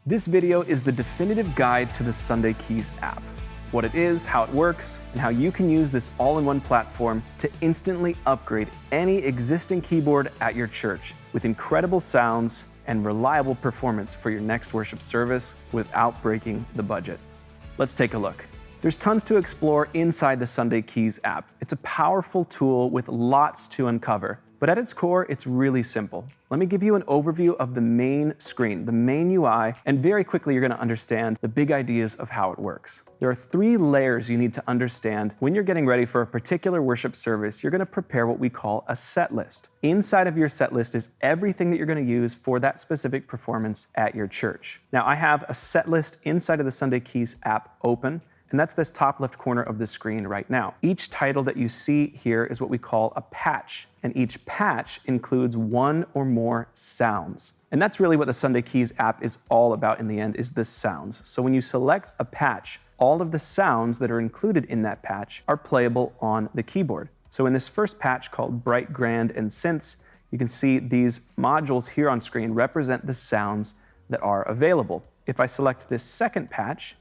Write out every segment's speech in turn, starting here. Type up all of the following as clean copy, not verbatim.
This video is the definitive guide to the Sunday Keys app. What it is, how it works, and how you can use this all-in-one platform to instantly upgrade any existing keyboard at your church with incredible sounds and reliable performance for your next worship service without breaking the budget. Let's take a look. There's tons to explore inside the Sunday Keys app. It's a powerful tool with lots to uncover, but at its core, it's really simple. Let me give you an overview of the main screen, the main UI, and very quickly you're going to understand the big ideas of how it works. There are 3 layers you need to understand when you're getting ready for a particular worship service. You're going to prepare what we call a set list. Inside of your set list is everything that you're going to use for that specific performance at your church. Now, I have a set list inside of the Sunday Keys app open, and that's this top left corner of the screen right now. Each title that you see here is what we call a patch, and each patch includes 1 or more sounds. And that's really what the Sunday Keys app is all about in the end, is the sounds. So when you select a patch, all of the sounds that are included in that patch are playable on the keyboard. So in this first patch called Bright, Grand, and Synths, you can see these modules here on screen represent the sounds that are available. If I select this second patch,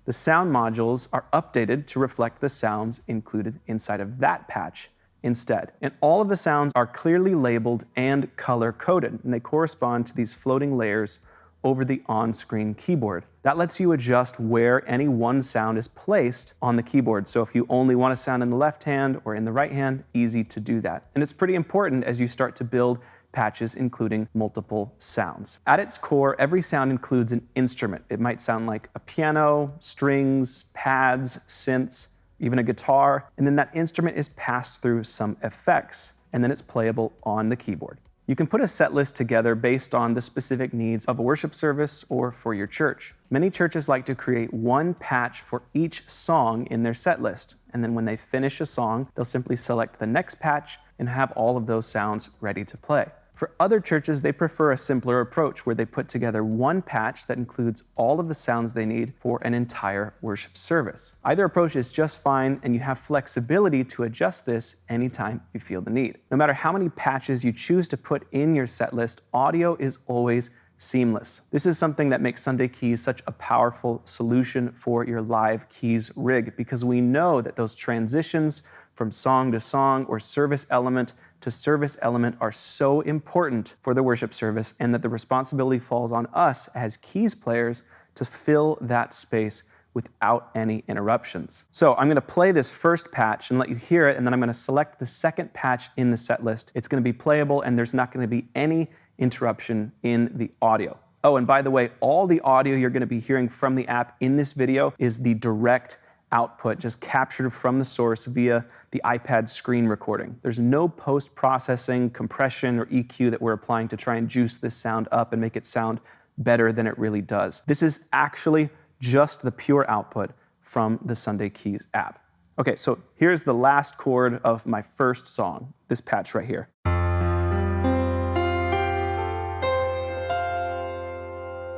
the sound modules are updated to reflect the sounds included inside of that patch instead. And all of the sounds are clearly labeled and color-coded, and they correspond to these floating layers over the on-screen keyboard. That lets you adjust where any one sound is placed on the keyboard. So if you only want a sound in the left hand or in the right hand, easy to do that. And it's pretty important as you start to build patches including multiple sounds. At its core, every sound includes an instrument. It might sound like a piano, strings, pads, synths, even a guitar, and then that instrument is passed through some effects, and then it's playable on the keyboard. You can put a set list together based on the specific needs of a worship service or for your church. Many churches like to create one patch for each song in their set list, and then when they finish a song, they'll simply select the next patch and have all of those sounds ready to play. For other churches, they prefer a simpler approach where they put together one patch that includes all of the sounds they need for an entire worship service. Either approach is just fine, and you have flexibility to adjust this anytime you feel the need. No matter how many patches you choose to put in your set list, audio is always seamless. This is something that makes Sunday Keys such a powerful solution for your live keys rig, because we know that those transitions from song to song or service element to service element are so important for the worship service, and that the responsibility falls on us as keys players to fill that space without any interruptions. So I'm going to play this first patch and let you hear it, and then I'm going to select the second patch in the set list. It's going to be playable, and there's not going to be any interruption in the audio. Oh, and by the way, all the audio you're going to be hearing from the app in this video is the direct output, just captured from the source via the iPad screen recording. There's no post-processing, compression, or EQ that we're applying to try and juice this sound up and make it sound better than it really does. This is actually just the pure output from the Sunday Keys app. Okay, so here's the last chord of my first song, this patch right here.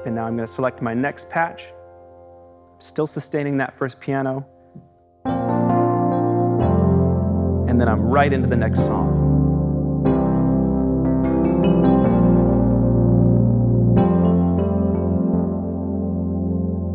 And now I'm going to select my next patch, still sustaining that first piano, and then I'm right into the next song.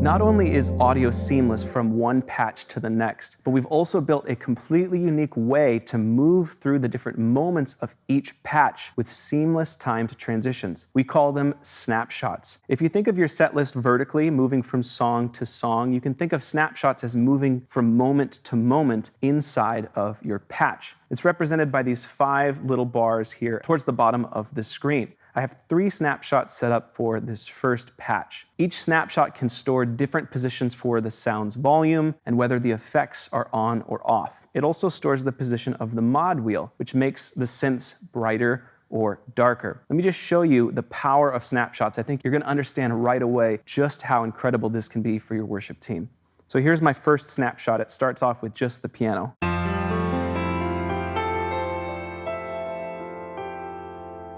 Not only is audio seamless from one patch to the next, but we've also built a completely unique way to move through the different moments of each patch with seamless timed transitions. We call them snapshots. If you think of your set list vertically, moving from song to song, you can think of snapshots as moving from moment to moment inside of your patch. It's represented by these 5 little bars here towards the bottom of the screen. I have 3 snapshots set up for this first patch. Each snapshot can store different positions for the sound's volume and whether the effects are on or off. It also stores the position of the mod wheel, which makes the synths brighter or darker. Let me just show you the power of snapshots. I think you're going to understand right away just how incredible this can be for your worship team. So here's my first snapshot. It starts off with just the piano.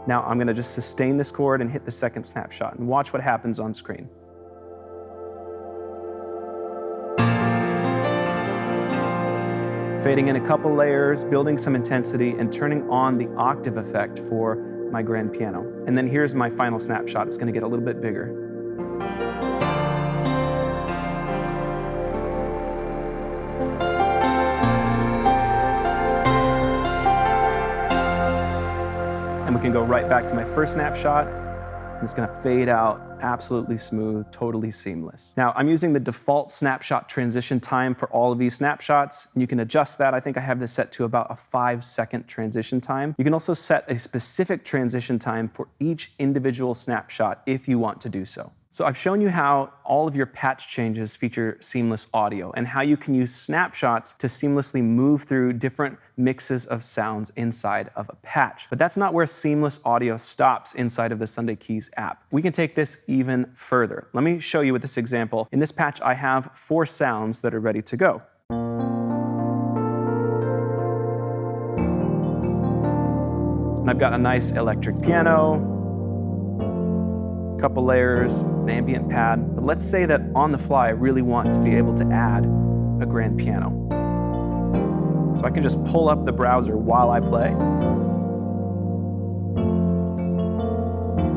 Now I'm going to just sustain this chord and hit the second snapshot and watch what happens on screen. Fading in a couple layers, building some intensity, and turning on the octave effect for my grand piano. And then here's my final snapshot. It's going to get a little bit bigger. gonna go right back to my first snapshot, and it's gonna fade out absolutely smooth, totally seamless. Now, I'm using the default snapshot transition time for all of these snapshots, and you can adjust that. I think I have this set to about a 5-second transition time. You can also set a specific transition time for each individual snapshot if you want to do so. So I've shown you how all of your patch changes feature seamless audio and how you can use snapshots to seamlessly move through different mixes of sounds inside of a patch. But that's not where seamless audio stops inside of the Sunday Keys app. We can take this even further. Let me show you with this example. In this patch, I have 4 sounds that are ready to go. And I've got a nice electric piano, couple layers, an ambient pad, but let's say that on the fly I really want to be able to add a grand piano. So I can just pull up the browser while I play,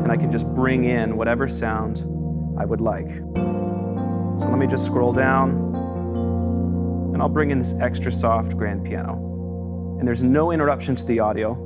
and I can just bring in whatever sound I would like. So let me just scroll down, and I'll bring in this extra soft grand piano. And there's no interruption to the audio.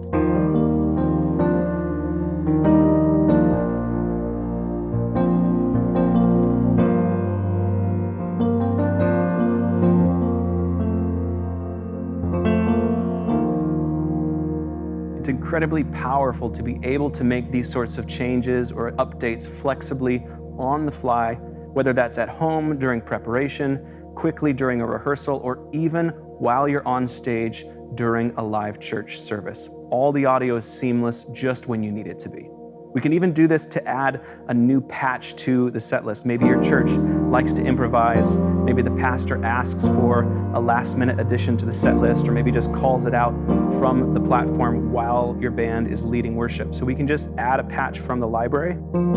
It's incredibly powerful to be able to make these sorts of changes or updates flexibly on the fly, whether that's at home during preparation, quickly during a rehearsal, or even while you're on stage during a live church service. All the audio is seamless just when you need it to be. We can even do this to add a new patch to the set list. Maybe your church likes to improvise. Maybe the pastor asks for a last-minute addition to the set list, or maybe just calls it out from the platform while your band is leading worship. So we can just add a patch from the library. And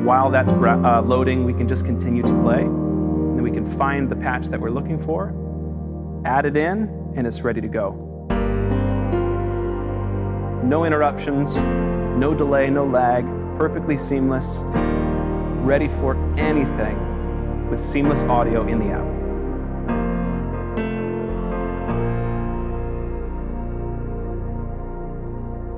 while that's loading, we can just continue to play. And then we can find the patch that we're looking for, add it in, and it's ready to go. No interruptions, no delay, no lag, perfectly seamless, ready for anything with seamless audio in the app.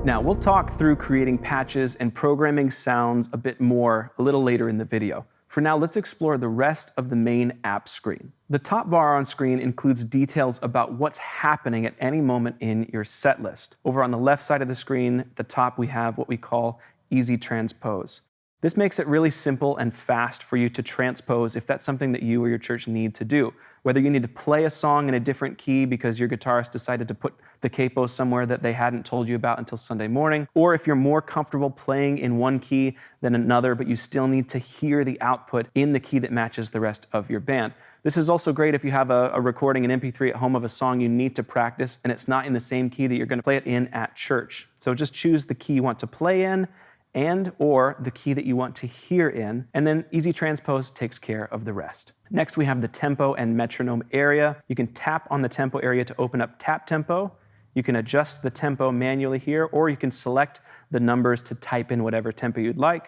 Now, we'll talk through creating patches and programming sounds a bit more a little later in the video. For now, let's explore the rest of the main app screen. The top bar on screen includes details about what's happening at any moment in your set list. Over on the left side of the screen, at the top, we have what we call Easy Transpose. This makes it really simple and fast for you to transpose if that's something that you or your church need to do. Whether you need to play a song in a different key because your guitarist decided to put the capo somewhere that they hadn't told you about until Sunday morning, or if you're more comfortable playing in one key than another, but you still need to hear the output in the key that matches the rest of your band. This is also great if you have a recording, an MP3 at home of a song you need to practice, and it's not in the same key that you're going to play it in at church. So just choose the key you want to play in, and or the key that you want to hear in, and then Easy Transpose takes care of the rest. Next, we have the tempo and metronome area. You can tap on the tempo area to open up tap tempo. You can adjust the tempo manually here, or you can select the numbers to type in whatever tempo you'd like.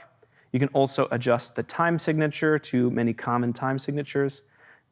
You can also adjust the time signature to many common time signatures.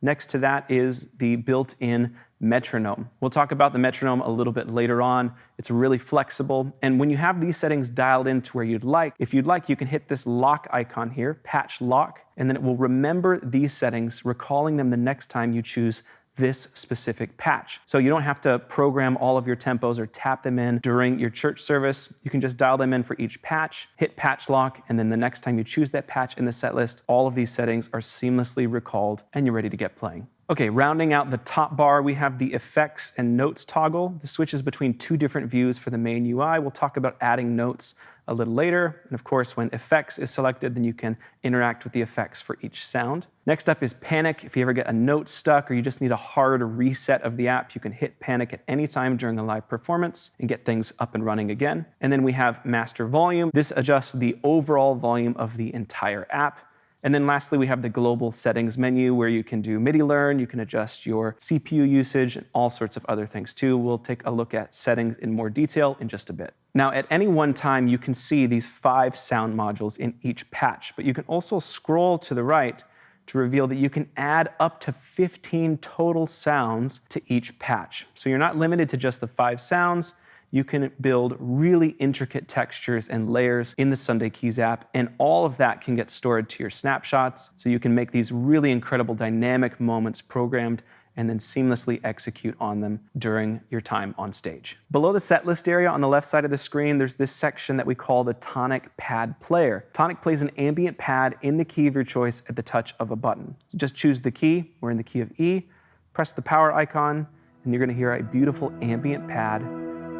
Next to that is the built-in metronome. We'll talk about the metronome a little bit later on. It's really flexible, and when you have these settings dialed in to where you'd like, if you'd like, you can hit this lock icon here, patch lock, and then it will remember these settings, recalling them the next time you choose this specific patch. So you don't have to program all of your tempos or tap them in during your church service. You can just dial them in for each patch, hit patch lock, and then the next time you choose that patch in the set list, all of these settings are seamlessly recalled and you're ready to get playing. Okay, rounding out the top bar, we have the effects and notes toggle. This switches between 2 different views for the main UI. We'll talk about adding notes a little later. And of course, when effects is selected, then you can interact with the effects for each sound. Next up is panic. If you ever get a note stuck or you just need a hard reset of the app, you can hit panic at any time during a live performance and get things up and running again. And then we have master volume. This adjusts the overall volume of the entire app. And then lastly, we have the global settings menu where you can do MIDI Learn, you can adjust your CPU usage, and all sorts of other things too. We'll take a look at settings in more detail in just a bit. Now, at any one time, you can see these 5 sound modules in each patch, but you can also scroll to the right to reveal that you can add up to 15 total sounds to each patch. So you're not limited to just the 5 sounds. you can build really intricate textures and layers in the Sunday Keys app, and all of that can get stored to your snapshots, so you can make these really incredible dynamic moments programmed and then seamlessly execute on them during your time on stage. Below the setlist area on the left side of the screen, there's this section that we call the Tonic Pad Player. Tonic plays an ambient pad in the key of your choice at the touch of a button. So just choose the key. We're in the key of E, press the power icon, and you're gonna hear a beautiful ambient pad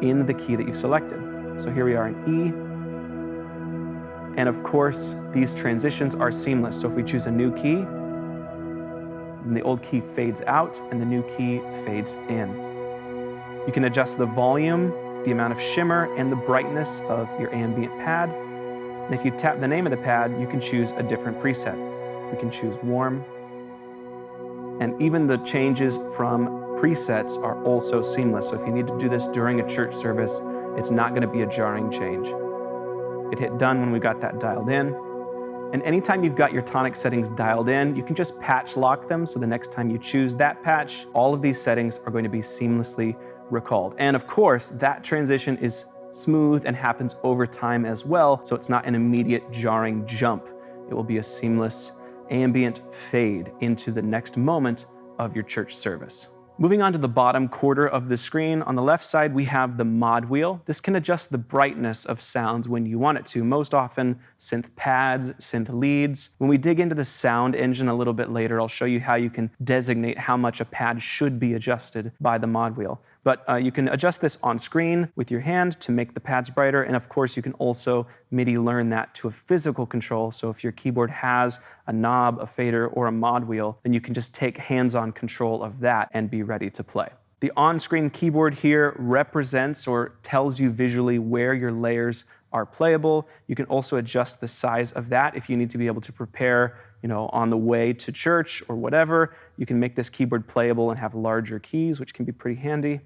in the key that you've selected. So here we are in E. And of course, these transitions are seamless. So if we choose a new key, and the old key fades out and the new key fades in. You can adjust the volume, the amount of shimmer, and the brightness of your ambient pad. And if you tap the name of the pad, you can choose a different preset. We can choose warm. And even the changes from presets are also seamless. So if you need to do this during a church service, it's not going to be a jarring change. It hit done when we got that dialed in. And anytime you've got your tonic settings dialed in, you can just patch lock them, so the next time you choose that patch, all of these settings are going to be seamlessly recalled. And of course, that transition is smooth and happens over time as well, so it's not an immediate jarring jump. It will be a seamless ambient fade into the next moment of your church service. Moving on to the bottom quarter of the screen, on the left side we have the mod wheel. This can adjust the brightness of sounds when you want it to, most often synth pads, synth leads. When we dig into the sound engine a little bit later, I'll show you how you can designate how much a pad should be adjusted by the mod wheel. But you can adjust this on screen with your hand to make the pads brighter, and of course you can also MIDI learn that to a physical control. So if your keyboard has a knob, a fader, or a mod wheel, then you can just take hands-on control of that and be ready to play. The on-screen keyboard here represents or tells you visually where your layers are playable. You can also adjust the size of that if you need to be able to prepare on the way to church or whatever. You can make this keyboard playable and have larger keys, which can be pretty handy.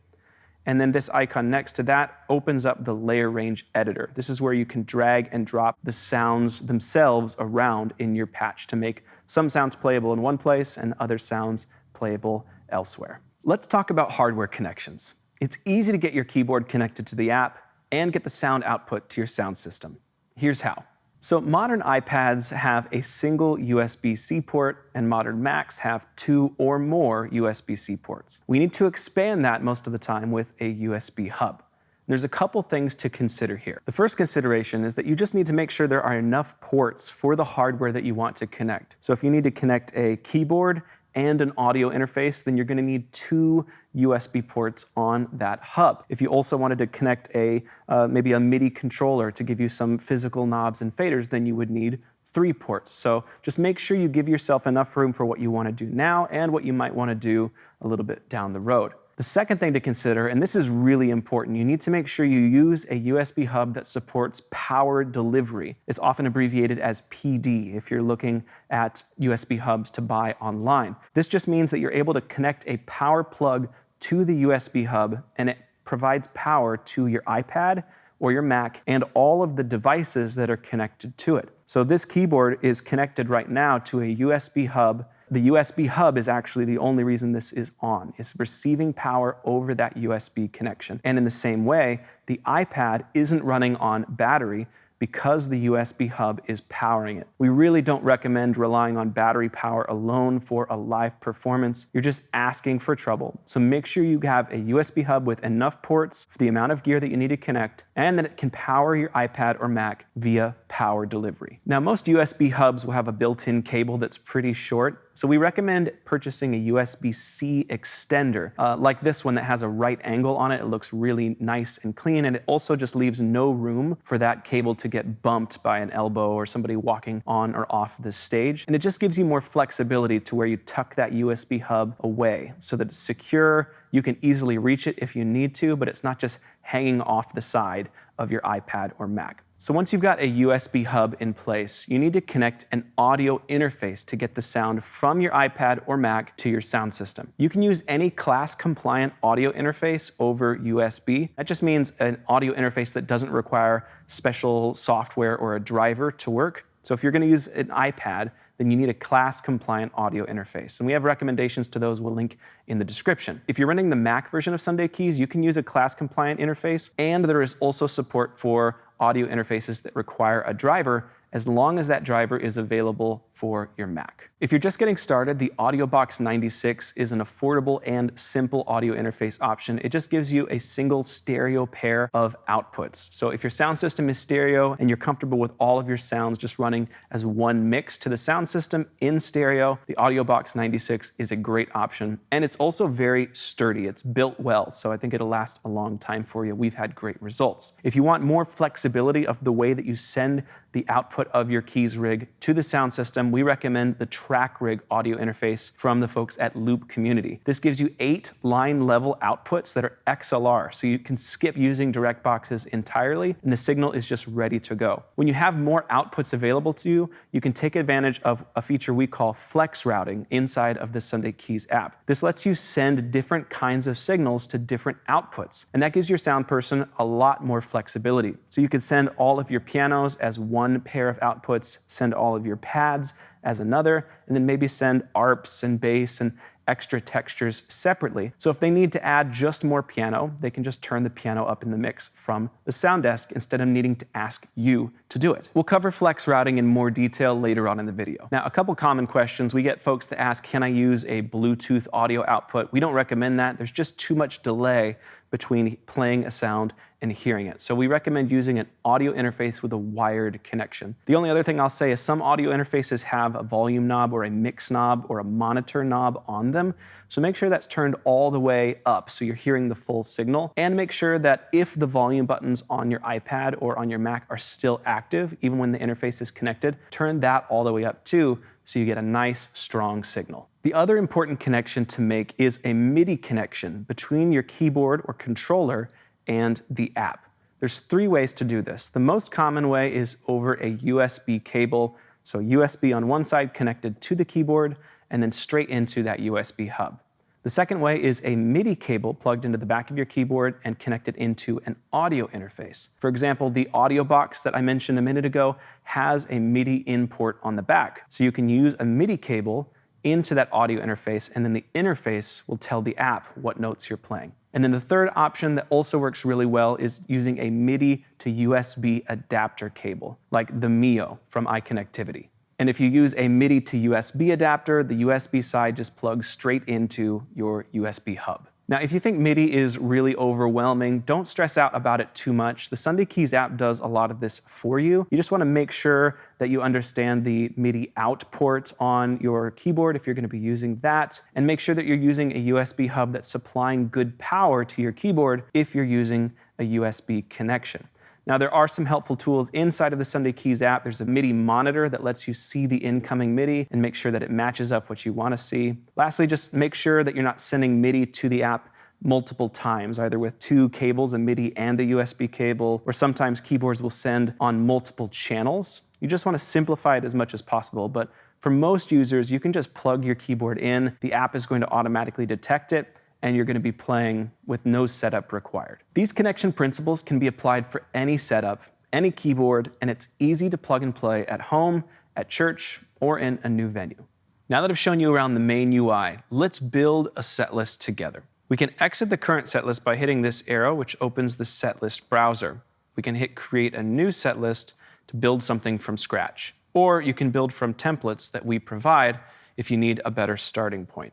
And then this icon next to that opens up the layer range editor. This is where you can drag and drop the sounds themselves around in your patch to make some sounds playable in one place and other sounds playable elsewhere. Let's talk about hardware connections. It's easy to get your keyboard connected to the app and get the sound output to your sound system. Here's how. So modern iPads have a single USB-C port, and modern Macs have 2 or more USB-C ports. We need to expand that most of the time with a USB hub. There's a couple things to consider here. The first consideration is that you just need to make sure there are enough ports for the hardware that you want to connect. So if you need to connect a keyboard and an audio interface, then you're going to need 2 USB ports on that hub. If you also wanted to connect maybe a MIDI controller to give you some physical knobs and faders, then you would need 3 ports. So just make sure you give yourself enough room for what you want to do now and what you might want to do a little bit down the road. The second thing to consider, and this is really important, you need to make sure you use a USB hub that supports power delivery. It's often abbreviated as PD if you're looking at USB hubs to buy online. This just means that you're able to connect a power plug to the USB hub, and it provides power to your iPad or your Mac and all of the devices that are connected to it. So this keyboard is connected right now to a USB hub. The USB hub is actually the only reason this is on. It's receiving power over that USB connection. And in the same way, the iPad isn't running on battery because the USB hub is powering it. We really don't recommend relying on battery power alone for a live performance. You're just asking for trouble. So make sure you have a USB hub with enough ports for the amount of gear that you need to connect, and that it can power your iPad or Mac via power delivery. Now, most USB hubs will have a built-in cable that's pretty short, so we recommend purchasing a USB-C extender, like this one that has a right angle on it. It looks really nice and clean, and it also just leaves no room for that cable to get bumped by an elbow or somebody walking on or off the stage. And it just gives you more flexibility to where you tuck that USB hub away so that it's secure. You can easily reach it if you need to, but it's not just hanging off the side of your iPad or Mac. So once you've got a USB hub in place, you need to connect an audio interface to get the sound from your iPad or Mac to your sound system. You can use any class-compliant audio interface over USB. That just means an audio interface that doesn't require special software or a driver to work. So if you're going to use an iPad, then you need a class-compliant audio interface. And we have recommendations to those we'll link in the description. If you're running the Mac version of Sunday Keys, you can use a class-compliant interface, and there is also support for audio interfaces that require a driver, as long as that driver is available for your Mac. If you're just getting started, the AudioBox 96 is an affordable and simple audio interface option. It just gives you a single stereo pair of outputs. So if your sound system is stereo and you're comfortable with all of your sounds just running as one mix to the sound system in stereo, the AudioBox 96 is a great option. And it's also very sturdy. It's built well, so I think it'll last a long time for you. We've had great results. If you want more flexibility of the way that you send the output of your keys rig to the sound system, we recommend the TrackRig audio interface from the folks at Loop Community. This gives you 8 line-level outputs that are XLR, so you can skip using direct boxes entirely, and the signal is just ready to go. When you have more outputs available to you, you can take advantage of a feature we call flex routing inside of the Sunday Keys app. This lets you send different kinds of signals to different outputs, and that gives your sound person a lot more flexibility. So you could send all of your pianos as one pair of outputs, send all of your pads as another, and then maybe send arps and bass and extra textures separately. So if they need to add just more piano, they can just turn the piano up in the mix from the sound desk instead of needing to ask you to do it. We'll cover flex routing in more detail later on in the video. Now, a couple common questions. We get folks that ask, can I use a Bluetooth audio output? We don't recommend that. There's just too much delay between playing a sound and hearing it. So we recommend using an audio interface with a wired connection. The only other thing I'll say is some audio interfaces have a volume knob or a mix knob or a monitor knob on them. So make sure that's turned all the way up so you're hearing the full signal, and make sure that if the volume buttons on your iPad or on your Mac are still active, even when the interface is connected, turn that all the way up too, so you get a nice, strong signal. The other important connection to make is a MIDI connection between your keyboard or controller and the app. There's 3 ways to do this. The most common way is over a USB cable, so USB on one side connected to the keyboard and then straight into that USB hub. The second way is a MIDI cable plugged into the back of your keyboard and connected into an audio interface. For example, the AudioBox that I mentioned a minute ago has a MIDI import on the back. So you can use a MIDI cable into that audio interface, and then the interface will tell the app what notes you're playing. And then the third option that also works really well is using a MIDI to USB adapter cable, like the Mio from iConnectivity. And if you use a MIDI to USB adapter, the USB side just plugs straight into your USB hub. Now, if you think MIDI is really overwhelming, don't stress out about it too much. The Sunday Keys app does a lot of this for you. You just want to make sure that you understand the MIDI out port on your keyboard if you're going to be using that, and make sure that you're using a USB hub that's supplying good power to your keyboard if you're using a USB connection. Now, there are some helpful tools inside of the Sunday Keys app. There's a MIDI monitor that lets you see the incoming MIDI and make sure that it matches up what you want to see. Lastly, just make sure that you're not sending MIDI to the app multiple times, either with 2 cables, a MIDI and a USB cable, or sometimes keyboards will send on multiple channels. You just want to simplify it as much as possible, but for most users, you can just plug your keyboard in. The app is going to automatically detect it, and you're going to be playing with no setup required. These connection principles can be applied for any setup, any keyboard, and it's easy to plug and play at home, at church, or in a new venue. Now that I've shown you around the main UI, let's build a setlist together. We can exit the current setlist by hitting this arrow, which opens the Setlist browser. We can hit Create a new setlist to build something from scratch. Or you can build from templates that we provide if you need a better starting point.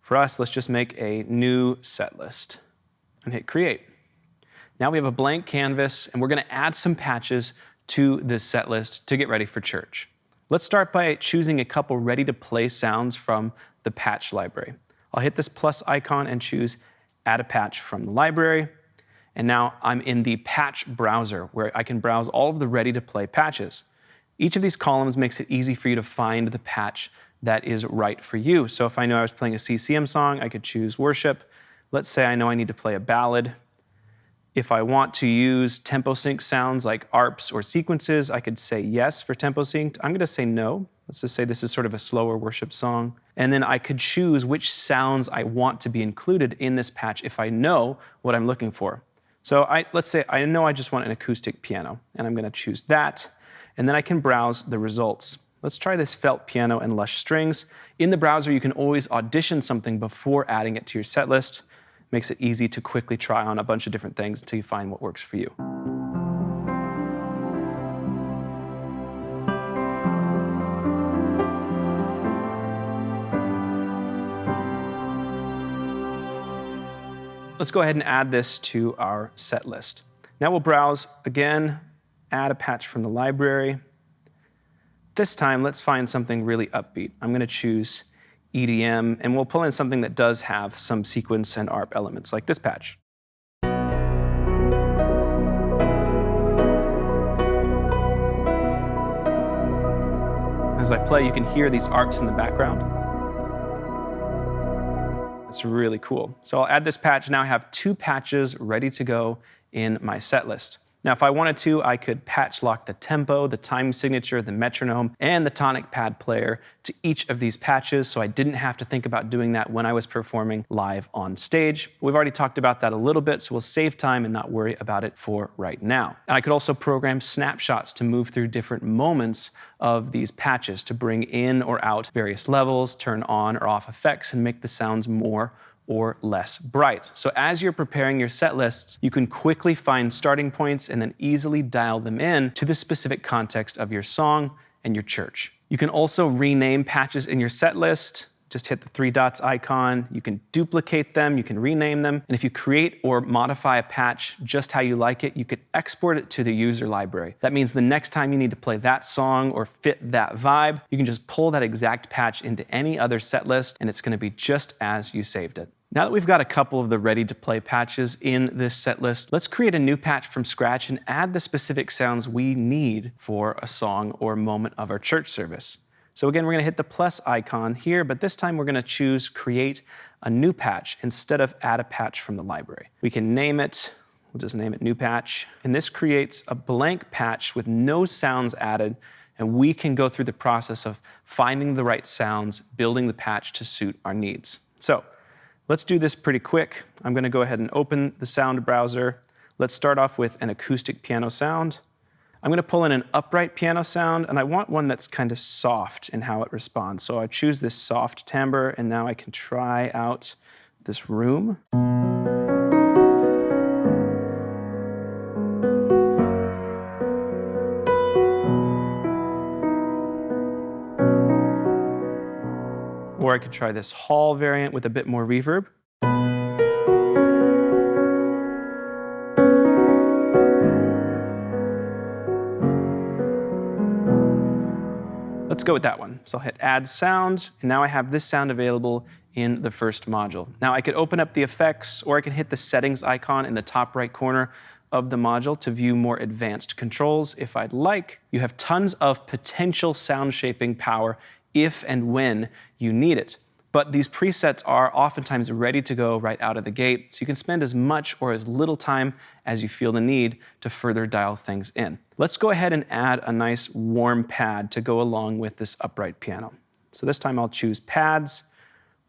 For us, let's just make a new set list and hit Create. Now we have a blank canvas, and we're going to add some patches to this set list to get ready for church. Let's start by choosing a couple ready-to-play sounds from the patch library. I'll hit this plus icon and choose Add a Patch from the library. And now I'm in the patch browser, where I can browse all of the ready-to-play patches. Each of these columns makes it easy for you to find the patch that is right for you. So if I know I was playing a CCM song, I could choose worship. Let's say I know I need to play a ballad. If I want to use tempo sync sounds like arps or sequences, I could say yes for tempo synced. I'm going to say no. Let's just say this is sort of a slower worship song. And then I could choose which sounds I want to be included in this patch if I know what I'm looking for. So let's say I know I just want an acoustic piano, and I'm going to choose that. and then I can browse the results. Let's try this felt piano and lush strings. In the browser, you can always audition something before adding it to your set list. Makes it easy to quickly try on a bunch of different things until you find what works for you. Let's go ahead and add this to our set list. Now we'll browse again, add a patch from the library. This time, let's find something really upbeat. I'm going to choose EDM, and we'll pull in something that does have some sequence and ARP elements, like this patch. As I play, you can hear these arcs in the background. It's really cool. So I'll add this patch. Now I have 2 patches ready to go in my set list. Now, if I wanted to, I could patch lock the tempo, the time signature, the metronome, and the Tonic Pad Player to each of these patches, so I didn't have to think about doing that when I was performing live on stage. We've already talked about that a little bit, so we'll save time and not worry about it for right now. And I could also program snapshots to move through different moments of these patches to bring in or out various levels, turn on or off effects, and make the sounds more or less bright. So as you're preparing your set lists, you can quickly find starting points and then easily dial them in to the specific context of your song and your church. You can also rename patches in your set list. Just hit the 3 dots icon. You can duplicate them, you can rename them, and if you create or modify a patch just how you like it, you could export it to the user library. That means the next time you need to play that song or fit that vibe, you can just pull that exact patch into any other set list, and it's going to be just as you saved it. Now that we've got a couple of the ready-to-play patches in this set list, let's create a new patch from scratch and add the specific sounds we need for a song or moment of our church service. So again, we're going to hit the plus icon here, but this time we're going to choose Create a New Patch instead of Add a Patch from the library. We can name it, we'll just name it New Patch, and this creates a blank patch with no sounds added, and we can go through the process of finding the right sounds, building the patch to suit our needs. So let's do this pretty quick. I'm going to go ahead and open the sound browser. Let's start off with an acoustic piano sound. I'm going to pull in an upright piano sound, and I want one that's kind of soft in how it responds. So I choose this soft timbre, and now I can try out this room. Or I could try this hall variant with a bit more reverb. Let's go with that one. So I'll hit Add Sound, and now I have this sound available in the first module. Now I could open up the effects, or I can hit the settings icon in the top right corner of the module to view more advanced controls if I'd like. You have tons of potential sound shaping power if and when you need it. But these presets are oftentimes ready to go right out of the gate, so you can spend as much or as little time as you feel the need to further dial things in. Let's go ahead and add a nice warm pad to go along with this upright piano. So this time I'll choose Pads,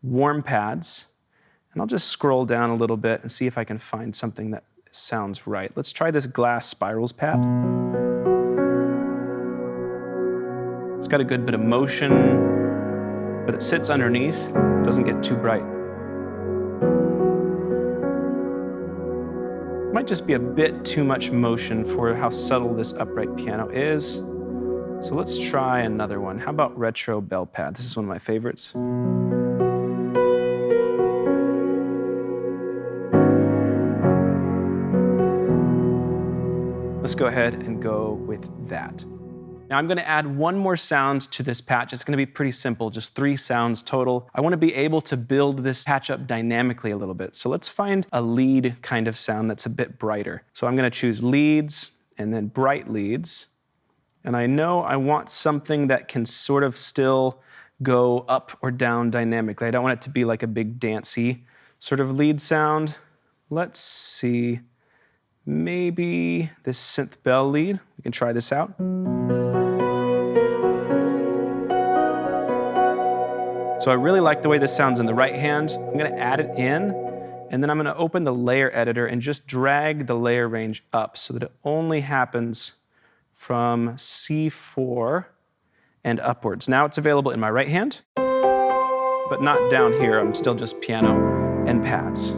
Warm Pads, and I'll just scroll down a little bit and see if I can find something that sounds right. Let's try this Glass Spirals pad. It's got a good bit of motion, but it sits underneath, doesn't get too bright. Might just be a bit too much motion for how subtle this upright piano is. So let's try another one. How about Retro Bell Pad? This is one of my favorites. Let's go ahead and go with that. Now I'm going to add one more sound to this patch. It's going to be pretty simple, just 3 sounds total. I want to be able to build this patch up dynamically a little bit. So let's find a lead kind of sound that's a bit brighter. So I'm going to choose leads and then bright leads. And I know I want something that can sort of still go up or down dynamically. I don't want it to be like a big dancey sort of lead sound. Let's see, maybe this synth bell lead. We can try this out. So I really like the way this sounds in the right hand. I'm going to add it in, and then I'm going to open the layer editor and just drag the layer range up so that it only happens from C4 and upwards. Now it's available in my right hand, but not down here. I'm still just piano and pads.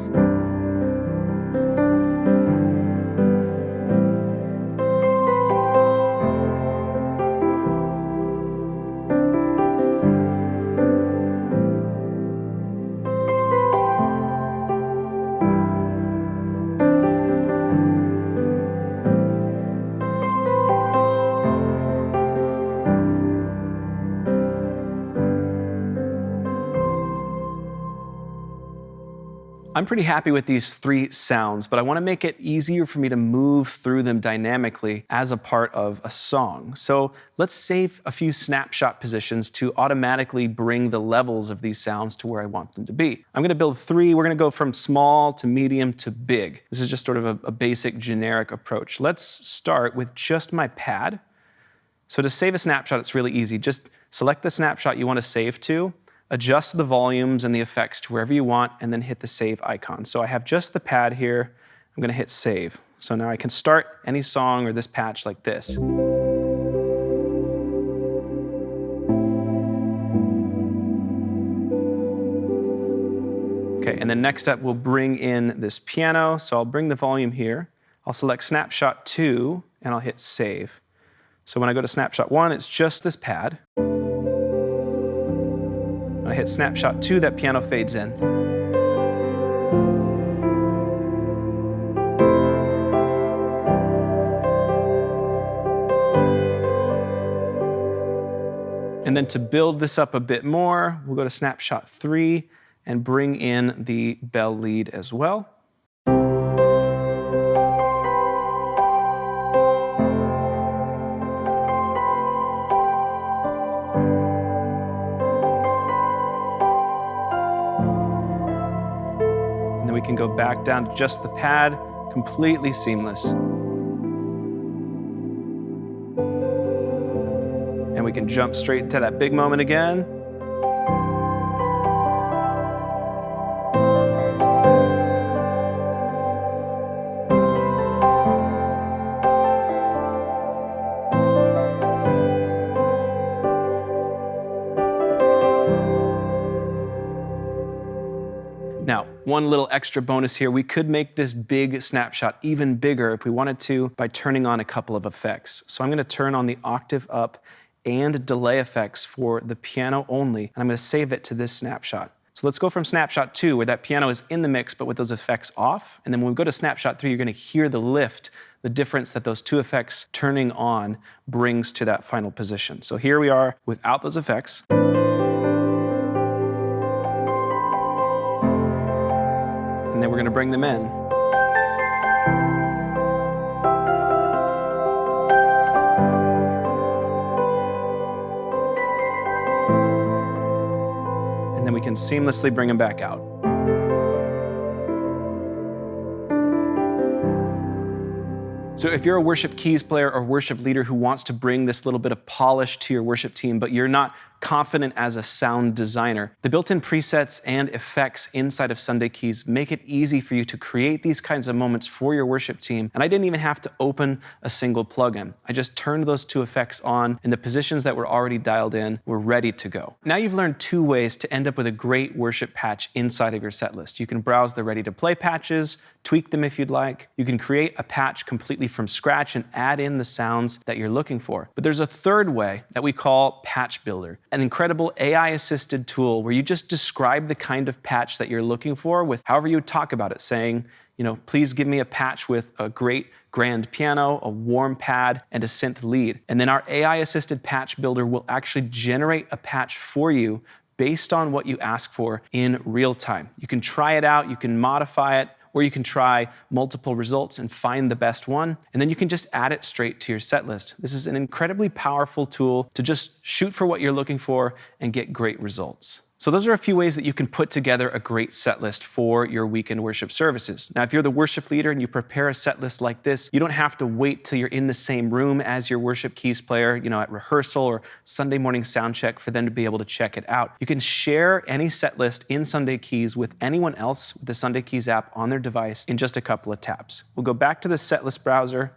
I'm pretty happy with these 3 sounds, but I want to make it easier for me to move through them dynamically as a part of a song. So let's save a few snapshot positions to automatically bring the levels of these sounds to where I want them to be. I'm going to build 3. We're going to go from small to medium to big. This is just sort of a basic generic approach. Let's start with just my pad. So to save a snapshot, it's really easy. Just select the snapshot you want to save to, adjust the volumes and the effects to wherever you want, and then hit the save icon. So I have just the pad here. I'm going to hit save. So now I can start any song or this patch like this. Okay, and then next up we'll bring in this piano. So I'll bring the volume here. I'll select Snapshot 2 and I'll hit save. So when I go to Snapshot 1, it's just this pad. When I hit Snapshot 2, that piano fades in. And then to build this up a bit more, we'll go to Snapshot 3 and bring in the bell lead as well. And then we can go back down to just the pad, completely seamless. And we can jump straight into that big moment again. Now, one little extra bonus here, we could make this big snapshot even bigger if we wanted to by turning on a couple of effects. So I'm going to turn on the octave up and delay effects for the piano only, and I'm going to save it to this snapshot. So let's go from Snapshot 2, where that piano is in the mix, but with those effects off. And then when we go to Snapshot 3, you're going to hear the lift, the difference that those 2 effects turning on brings to that final position. So here we are without those effects. And then we're going to bring them in. And then we can seamlessly bring them back out. So if you're a worship keys player or worship leader who wants to bring this little bit of polish to your worship team, but you're not confident as a sound designer, the built-in presets and effects inside of Sunday Keys make it easy for you to create these kinds of moments for your worship team. And I didn't even have to open a single plugin. I just turned those 2 effects on, and the positions that were already dialed in were ready to go. Now you've learned 2 ways to end up with a great worship patch inside of your set list. You can browse the ready-to-play patches, tweak them if you'd like. You can create a patch completely from scratch and add in the sounds that you're looking for. But there's a third way that we call Patch Builder, an incredible AI-assisted tool where you just describe the kind of patch that you're looking for with however you would talk about it, saying, please give me a patch with a great grand piano, a warm pad, and a synth lead. And then our AI-assisted Patch Builder will actually generate a patch for you based on what you ask for in real time. You can try it out, you can modify it, or you can try multiple results and find the best one, and then you can just add it straight to your set list. This is an incredibly powerful tool to just shoot for what you're looking for and get great results. So those are a few ways that you can put together a great set list for your weekend worship services. Now, if you're the worship leader and you prepare a set list like this, you don't have to wait till you're in the same room as your worship keys player, at rehearsal or Sunday morning sound check for them to be able to check it out. You can share any set list in Sunday Keys with anyone else with the Sunday Keys app on their device in just a couple of taps. We'll go back to the Setlist browser.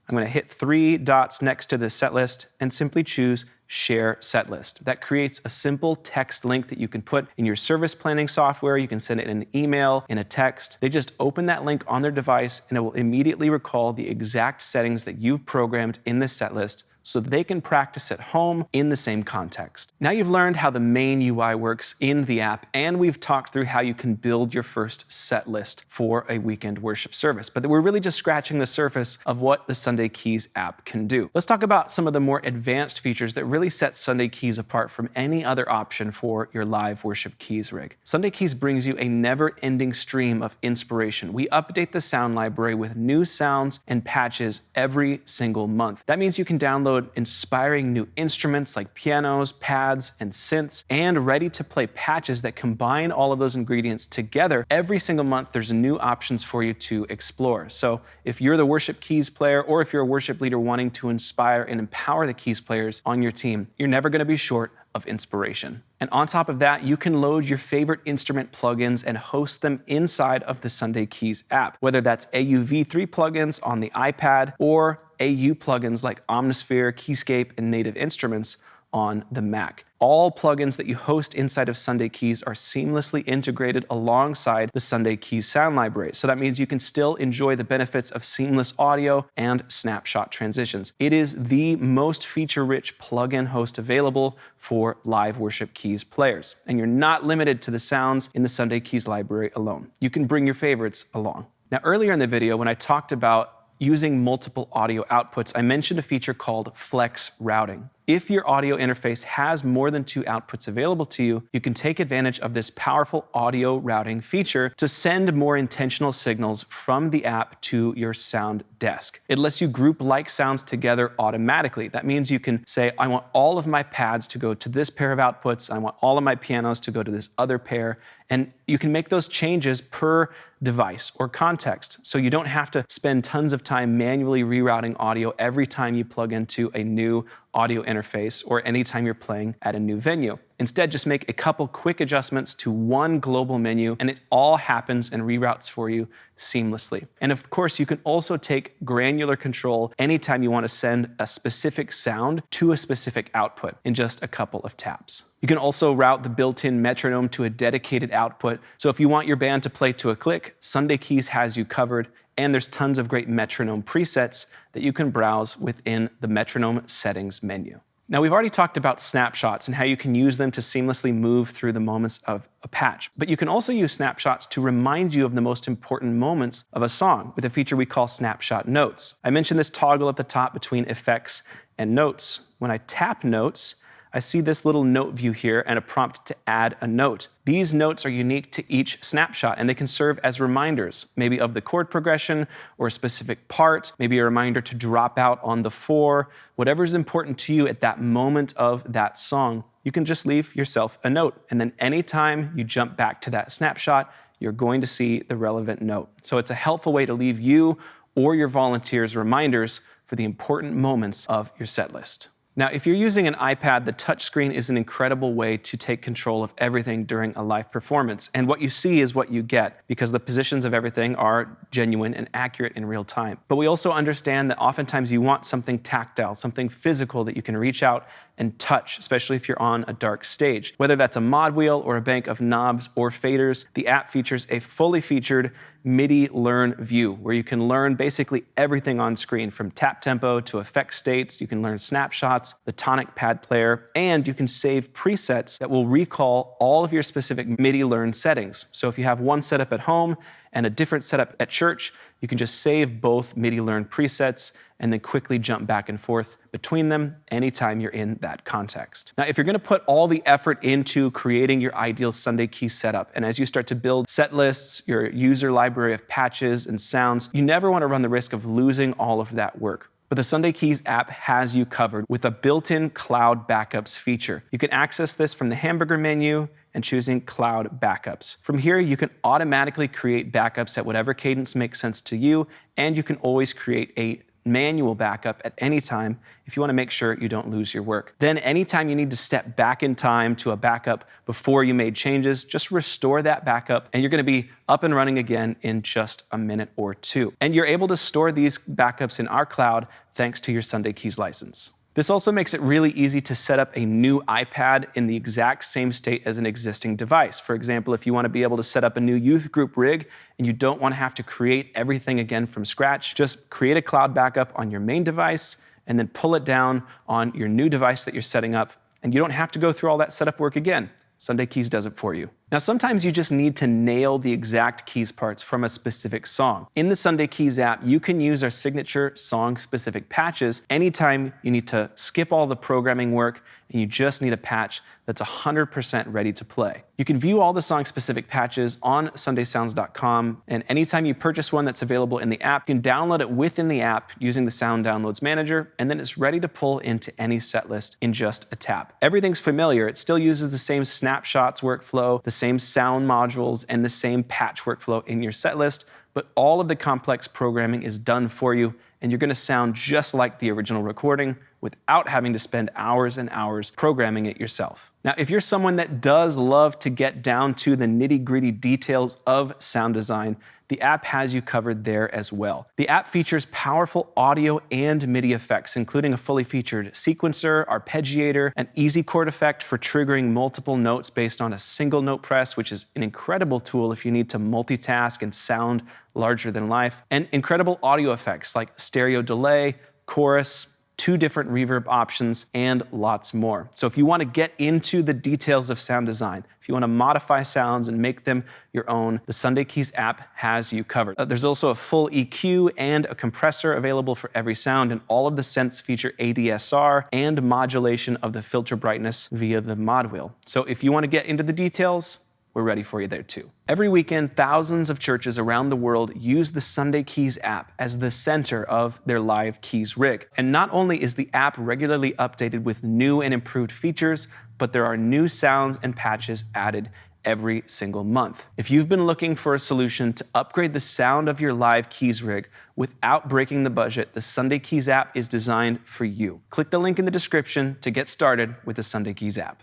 I'm going to hit 3 dots next to the set list and simply choose Share Setlist. That creates a simple text link that you can put in your service planning software. You can send it in an email, in a text. They just open that link on their device and it will immediately recall the exact settings that you've programmed in the set list so that they can practice at home in the same context. Now you've learned how the main UI works in the app, and we've talked through how you can build your first set list for a weekend worship service. But we're really just scratching the surface of what the Sunday Keys app can do. Let's talk about some of the more advanced features that really set Sunday Keys apart from any other option for your live worship keys rig. Sunday Keys brings you a never-ending stream of inspiration. We update the sound library with new sounds and patches every single month. That means you can download inspiring new instruments like pianos, pads, and synths, and ready-to-play patches that combine all of those ingredients together. Every single month, there's new options for you to explore. So if you're the worship keys player, or if you're a worship leader wanting to inspire and empower the keys players on your team, you're never going to be short of inspiration. And on top of that, you can load your favorite instrument plugins and host them inside of the Sunday Keys app, whether that's AUV3 plugins on the iPad or AU plugins like Omnisphere, Keyscape, and Native Instruments on the Mac. All plugins that you host inside of Sunday Keys are seamlessly integrated alongside the Sunday Keys sound library. So that means you can still enjoy the benefits of seamless audio and snapshot transitions. It is the most feature-rich plugin host available for live worship keys players. And you're not limited to the sounds in the Sunday Keys library alone. You can bring your favorites along. Now, earlier in the video, when I talked about using multiple audio outputs, I mentioned a feature called flex routing. If your audio interface has more than 2 outputs available to you, you can take advantage of this powerful audio routing feature to send more intentional signals from the app to your sound desk. It lets you group like sounds together automatically. That means you can say, I want all of my pads to go to this pair of outputs, I want all of my pianos to go to this other pair, and you can make those changes per device or context. So you don't have to spend tons of time manually rerouting audio every time you plug into a new audio interface or anytime you're playing at a new venue. Instead, just make a couple quick adjustments to one global menu and it all happens and reroutes for you seamlessly. And of course, you can also take granular control anytime you want to send a specific sound to a specific output in just a couple of taps. You can also route the built-in metronome to a dedicated output. So if you want your band to play to a click, Sunday Keys has you covered. And there's tons of great metronome presets that you can browse within the metronome settings menu. Now, we've already talked about snapshots and how you can use them to seamlessly move through the moments of a patch. But you can also use snapshots to remind you of the most important moments of a song with a feature we call Snapshot Notes. I mentioned this toggle at the top between effects and notes. When I tap notes, I see this little note view here and a prompt to add a note. These notes are unique to each snapshot and they can serve as reminders, maybe of the chord progression or a specific part, maybe a reminder to drop out on the 4, whatever is important to you at that moment of that song. You can just leave yourself a note, and then anytime you jump back to that snapshot, you're going to see the relevant note. So it's a helpful way to leave you or your volunteers reminders for the important moments of your set list. Now, if you're using an iPad, the touchscreen is an incredible way to take control of everything during a live performance. And what you see is what you get, because the positions of everything are genuine and accurate in real time. But we also understand that oftentimes you want something tactile, something physical that you can reach out and touch, especially if you're on a dark stage. Whether that's a mod wheel or a bank of knobs or faders, the app features a fully featured MIDI Learn view, where you can learn basically everything on screen, from tap tempo to effect states. You can learn snapshots, the Tonic Pad Player, and you can save presets that will recall all of your specific MIDI Learn settings. So if you have one setup at home and a different setup at church, you can just save both MIDI Learn presets and then quickly jump back and forth between them anytime you're in that context. Now, if you're gonna put all the effort into creating your ideal Sunday key setup, and as you start to build set lists, your user library of patches and sounds, you never wanna run the risk of losing all of that work. But the Sunday Keys app has you covered with a built-in cloud backups feature. You can access this from the hamburger menu and choosing cloud backups. From here, you can automatically create backups at whatever cadence makes sense to you, and you can always create a manual backup at any time if you want to make sure you don't lose your work. Then anytime you need to step back in time to a backup before you made changes, just restore that backup and you're going to be up and running again in just a minute or two. And you're able to store these backups in our cloud thanks to your Sunday Keys license. This also makes it really easy to set up a new iPad in the exact same state as an existing device. For example, if you want to be able to set up a new youth group rig and you don't want to have to create everything again from scratch, just create a cloud backup on your main device and then pull it down on your new device that you're setting up, and you don't have to go through all that setup work again. Sunday Keys does it for you. Now, sometimes you just need to nail the exact keys parts from a specific song. In the Sunday Keys app, you can use our signature song-specific patches anytime you need to skip all the programming work and you just need a patch that's 100% ready to play. You can view all the song-specific patches on sundaysounds.com, and anytime you purchase one that's available in the app, you can download it within the app using the Sound Downloads Manager, and then it's ready to pull into any set list in just a tap. Everything's familiar. It still uses the same Snapshots workflow, the same sound modules, and the same patch workflow in your set list, but all of the complex programming is done for you, and you're going to sound just like the original recording without having to spend hours and hours programming it yourself. Now, if you're someone that does love to get down to the nitty-gritty details of sound design, the app has you covered there as well. The app features powerful audio and MIDI effects, including a fully featured sequencer, arpeggiator, an easy chord effect for triggering multiple notes based on a single note press, which is an incredible tool if you need to multitask and sound larger than life, and incredible audio effects like stereo delay, chorus, 2 different reverb options, and lots more. So if you want to get into the details of sound design, if you want to modify sounds and make them your own, the Sunday Keys app has you covered. There's also a full EQ and a compressor available for every sound, and all of the synths feature ADSR and modulation of the filter brightness via the mod wheel. So if you want to get into the details, we're ready for you there too. Every weekend, thousands of churches around the world use the Sunday Keys app as the center of their live keys rig. And not only is the app regularly updated with new and improved features, but there are new sounds and patches added every single month. If you've been looking for a solution to upgrade the sound of your live keys rig without breaking the budget, the Sunday Keys app is designed for you. Click the link in the description to get started with the Sunday Keys app.